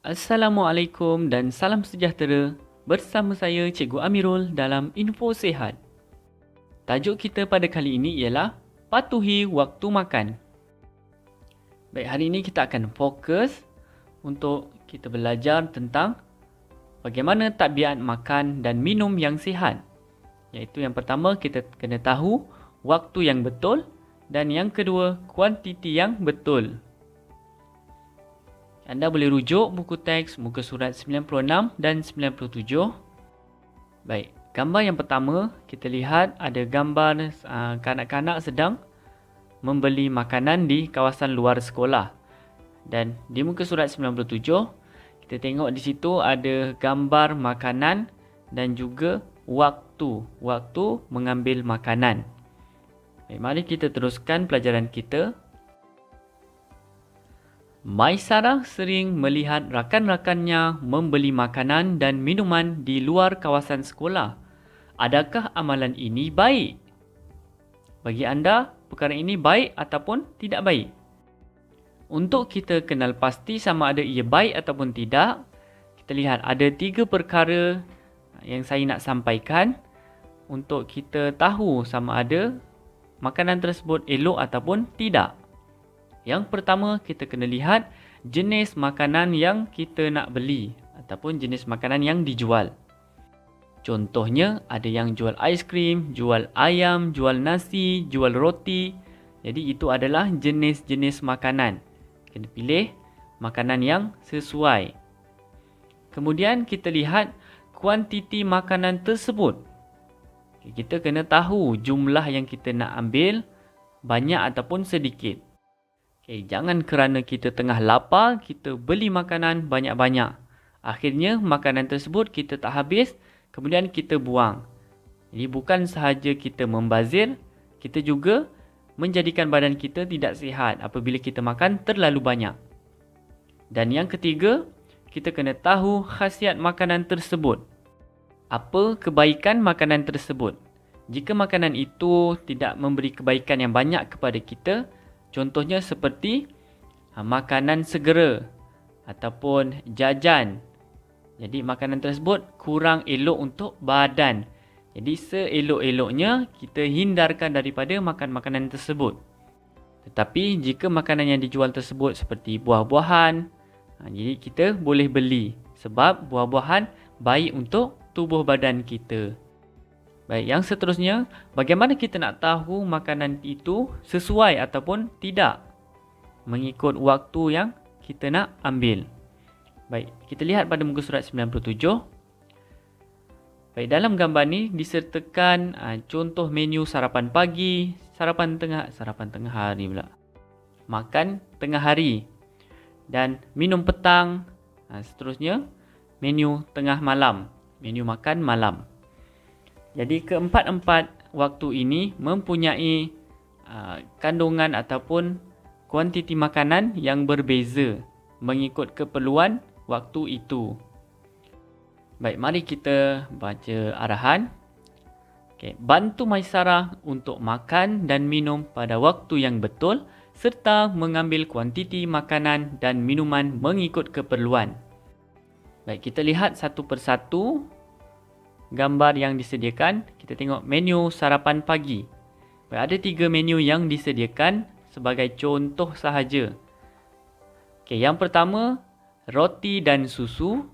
Assalamualaikum dan salam sejahtera. Bersama saya Cikgu Amirul dalam Info Sihat. Tajuk kita pada kali ini ialah patuhi waktu makan. Baik, hari ini kita akan fokus untuk kita belajar tentang bagaimana tabiat makan dan minum yang sihat. Iaitu yang pertama, kita kena tahu waktu yang betul, dan yang kedua, kuantiti yang betul. Anda boleh rujuk buku teks muka surat 96 dan 97. Baik, gambar yang pertama kita lihat ada gambar kanak-kanak sedang membeli makanan di kawasan luar sekolah. Dan di muka surat 97, kita tengok di situ ada gambar makanan dan juga waktu mengambil makanan. Baik, mari kita teruskan pelajaran kita. Maisarah sering melihat rakan-rakannya membeli makanan dan minuman di luar kawasan sekolah. Adakah amalan ini baik? Bagi anda, perkara ini baik ataupun tidak baik? Untuk kita kenal pasti sama ada ia baik ataupun tidak, kita lihat ada 3 perkara yang saya nak sampaikan untuk kita tahu sama ada makanan tersebut elok ataupun tidak. Yang pertama, kita kena lihat jenis makanan yang kita nak beli ataupun jenis makanan yang dijual. Contohnya, ada yang jual aiskrim, jual ayam, jual nasi, jual roti. Jadi itu adalah jenis-jenis makanan. Kena pilih makanan yang sesuai. Kemudian kita lihat kuantiti makanan tersebut. Kita kena tahu jumlah yang kita nak ambil banyak ataupun sedikit. Jangan kerana kita tengah lapar, kita beli makanan banyak-banyak. Akhirnya makanan tersebut kita tak habis, kemudian kita buang. Jadi bukan sahaja kita membazir, kita juga menjadikan badan kita tidak sihat apabila kita makan terlalu banyak. Dan yang ketiga, kita kena tahu khasiat makanan tersebut. Apa kebaikan makanan tersebut? Jika makanan itu tidak memberi kebaikan yang banyak kepada kita, contohnya seperti makanan segera ataupun jajan. Jadi makanan tersebut kurang elok untuk badan. Jadi seelok-eloknya kita hindarkan daripada makan makanan tersebut. Tetapi jika makanan yang dijual tersebut seperti buah-buahan, jadi kita boleh beli sebab buah-buahan baik untuk tubuh badan kita. Baik, yang seterusnya, bagaimana kita nak tahu makanan itu sesuai ataupun tidak mengikut waktu yang kita nak ambil. Baik, kita lihat pada muka surat 97. Baik, dalam gambar ni disertakan contoh menu sarapan pagi, sarapan tengah hari pula. Makan tengah hari dan minum petang. Seterusnya, menu tengah malam, menu makan malam. Jadi keempat-empat waktu ini mempunyai kandungan ataupun kuantiti makanan yang berbeza mengikut keperluan waktu itu. Baik, mari kita baca arahan. Bantu Maisarah untuk makan dan minum pada waktu yang betul serta mengambil kuantiti makanan dan minuman mengikut keperluan. Baik, kita lihat satu persatu gambar yang disediakan. Kita tengok menu sarapan pagi. Baik, ada 3 menu yang disediakan sebagai contoh sahaja. Yang pertama, roti dan susu.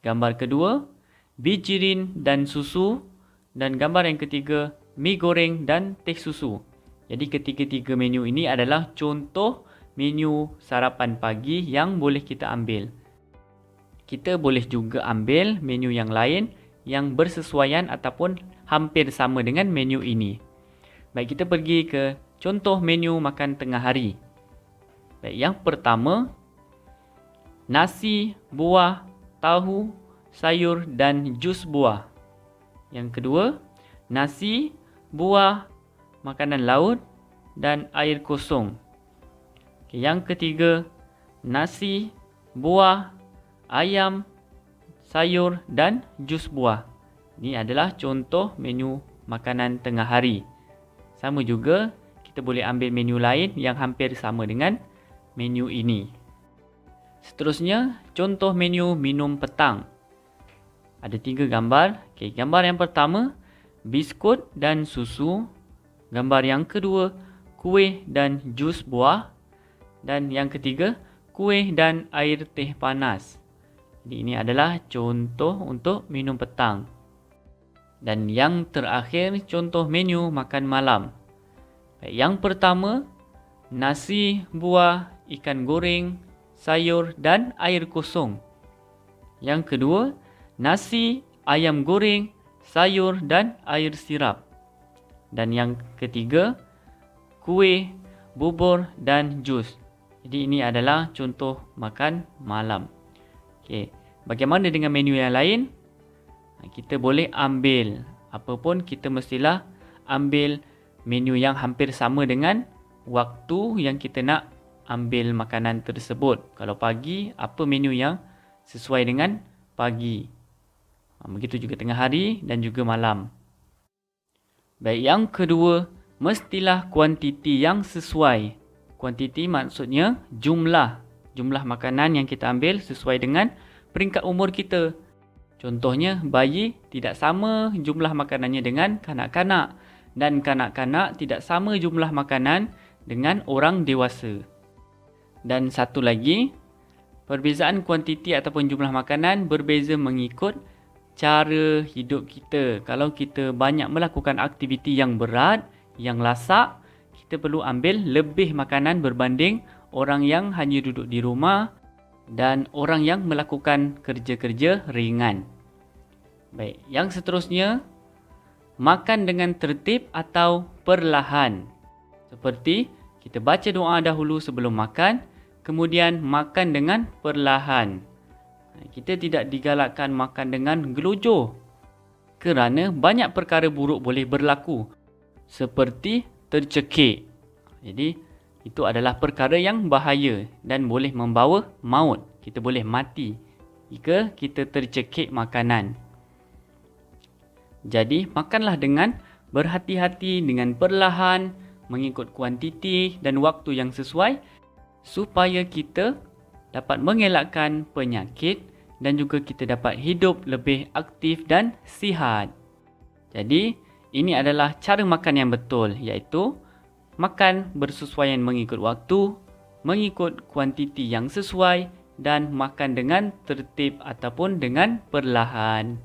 Gambar kedua, bijirin dan susu. Dan gambar yang ketiga, mi goreng dan teh susu. Jadi ketiga-tiga menu ini adalah contoh menu sarapan pagi yang boleh kita ambil. Kita boleh juga ambil menu yang lain yang bersesuaian ataupun hampir sama dengan menu ini. Baik, kita pergi ke contoh menu makan tengah hari. Baik, yang pertama, nasi, buah, tahu, sayur dan jus buah. Yang kedua, nasi, buah, makanan laut dan air kosong. Yang ketiga, nasi, buah, ayam, sayur dan jus buah. Ini adalah contoh menu makanan tengah hari. Sama juga, kita boleh ambil menu lain yang hampir sama dengan menu ini. Seterusnya, contoh menu minum petang. Ada 3 gambar. Okey, gambar yang pertama, biskut dan susu. Gambar yang kedua, kuih dan jus buah. Dan yang ketiga, kuih dan air teh panas. Jadi ini adalah contoh untuk minum petang. Dan yang terakhir, contoh menu makan malam. Yang pertama, nasi, buah, ikan goreng, sayur dan air kosong. Yang kedua, nasi, ayam goreng, sayur dan air sirap. Dan yang ketiga, kuih, bubur dan jus. Jadi ini adalah contoh makan malam. Okey, bagaimana dengan menu yang lain? Kita boleh ambil, apapun kita mestilah ambil menu yang hampir sama dengan waktu yang kita nak ambil makanan tersebut. Kalau pagi, apa menu yang sesuai dengan pagi. Begitu juga tengah hari dan juga malam. Baik, yang kedua, mestilah kuantiti yang sesuai. Kuantiti maksudnya jumlah makanan yang kita ambil sesuai dengan peringkat umur kita. Contohnya, bayi tidak sama jumlah makanannya dengan kanak-kanak dan kanak-kanak tidak sama jumlah makanan dengan orang dewasa. Dan satu lagi, perbezaan kuantiti ataupun jumlah makanan berbeza mengikut cara hidup kita. Kalau kita banyak melakukan aktiviti yang berat, yang lasak, kita perlu ambil lebih makanan berbanding orang yang hanya duduk di rumah dan orang yang melakukan kerja-kerja ringan. Baik, yang seterusnya, makan dengan tertib atau perlahan. Seperti kita baca doa dahulu sebelum makan, kemudian makan dengan perlahan. Kita tidak digalakkan makan dengan gelojoh kerana banyak perkara buruk boleh berlaku seperti tercekik. Jadi itu adalah perkara yang bahaya dan boleh membawa maut. Kita boleh mati jika kita tercekik makanan. Jadi makanlah dengan berhati-hati, dengan perlahan, mengikut kuantiti dan waktu yang sesuai supaya kita dapat mengelakkan penyakit dan juga kita dapat hidup lebih aktif dan sihat. Jadi ini adalah cara makan yang betul, iaitu makan bersesuaian mengikut waktu, mengikut kuantiti yang sesuai dan makan dengan tertib ataupun dengan perlahan.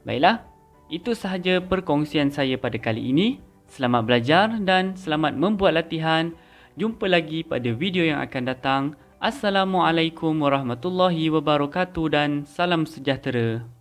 Baiklah, itu sahaja perkongsian saya pada kali ini. Selamat belajar dan selamat membuat latihan. Jumpa lagi pada video yang akan datang. Assalamualaikum warahmatullahi wabarakatuh dan salam sejahtera.